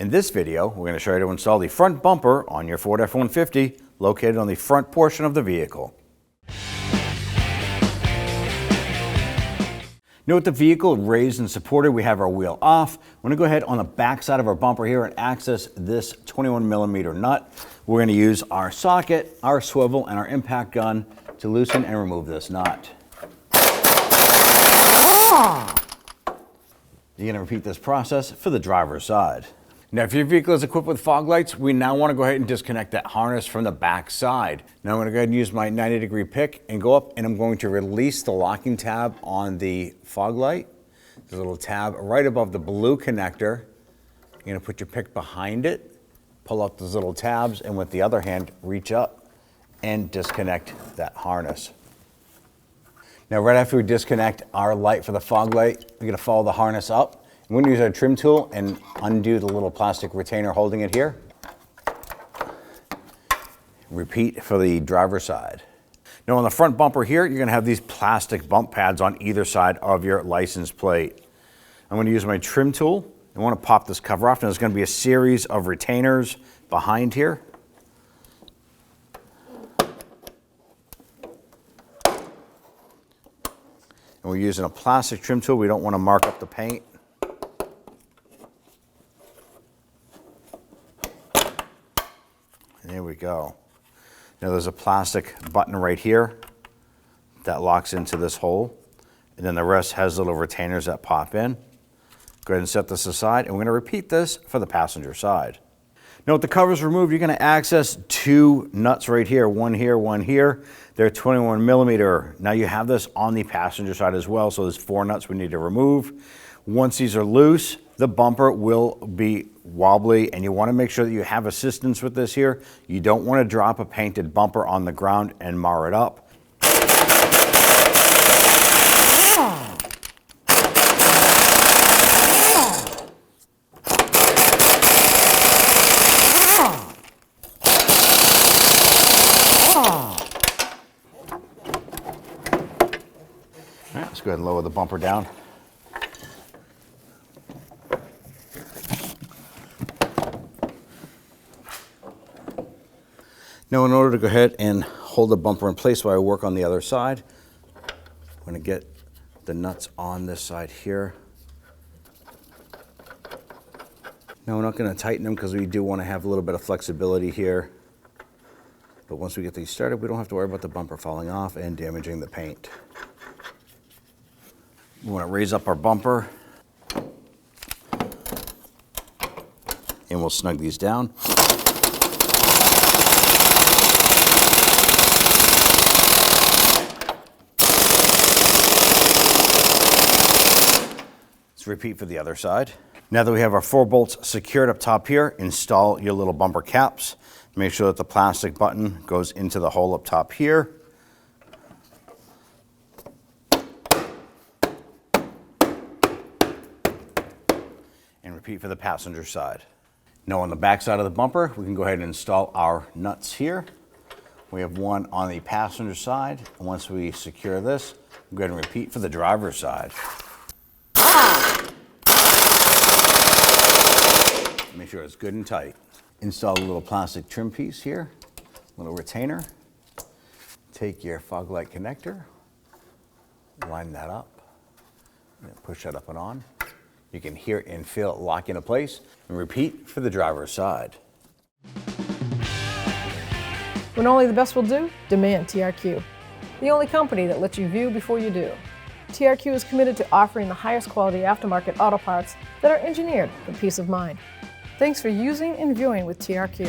In this video, we're going to show you to install the front bumper on your Ford F-150 located on the front portion of the vehicle. Now with the vehicle raised and supported, we have our wheel off. We're going to go ahead on the back side of our bumper here and access this 21mm nut. We're going to use our socket, our swivel, and our impact gun to loosen and remove this nut. You're going to repeat this process for the driver's side. Now, if your vehicle is equipped with fog lights, we now want to go ahead and disconnect that harness from the back side. Now I'm going to go ahead and use my 90-degree pick and go up, and I'm going to release the locking tab on the fog light. There's a little tab right above the blue connector. You're going to put your pick behind it, pull out those little tabs, and with the other hand, reach up and disconnect that harness. Now, right after we disconnect our light for the fog light, we're going to follow the harness up. We're going to use our trim tool and undo the little plastic retainer holding it here. Repeat for the driver's side. Now on the front bumper here, you're going to have these plastic bump pads on either side of your license plate. I'm going to use my trim tool. I want to pop this cover off. Now there's going to be a series of retainers behind here. And we're using a plastic trim tool. We don't want to mark up the paint. There we go. Now there's a plastic button right here that locks into this hole. And then the rest has little retainers that pop in. Go ahead and set this aside, and we're going to repeat this for the passenger side. Now with the covers removed, you're going to access two nuts right here, one here, one here. They're 21mm. Now you have this on the passenger side as well, so there's 4 nuts we need to remove. Once these are loose, the bumper will be wobbly, and you want to make sure that you have assistance with this here. You don't want to drop a painted bumper on the ground and mar it up. All right, let's go ahead and lower the bumper down. Now in order to go ahead and hold the bumper in place while I work on the other side, I'm going to get the nuts on this side here. Now we're not going to tighten them because we do want to have a little bit of flexibility here. But once we get these started, we don't have to worry about the bumper falling off and damaging the paint. We want to raise up our bumper, and we'll snug these down. Let's repeat for the other side. Now that we have our 4 bolts secured up top here, install your little bumper caps. Make sure that the plastic button goes into the hole up top here. And repeat for the passenger side. Now on the back side of the bumper, we can go ahead and install our nuts here. We have one on the passenger side. And once we secure this, we'll go ahead and repeat for the driver's side. Make sure it's good and tight. Install a little plastic trim piece here, little retainer. Take your fog light connector, line that up, and push that up and on. You can hear and feel it lock into place, and repeat for the driver's side. When only the best will do, demand TRQ. The only company that lets you view before you do. TRQ is committed to offering the highest quality aftermarket auto parts that are engineered for peace of mind. Thanks for using and viewing with TRQ.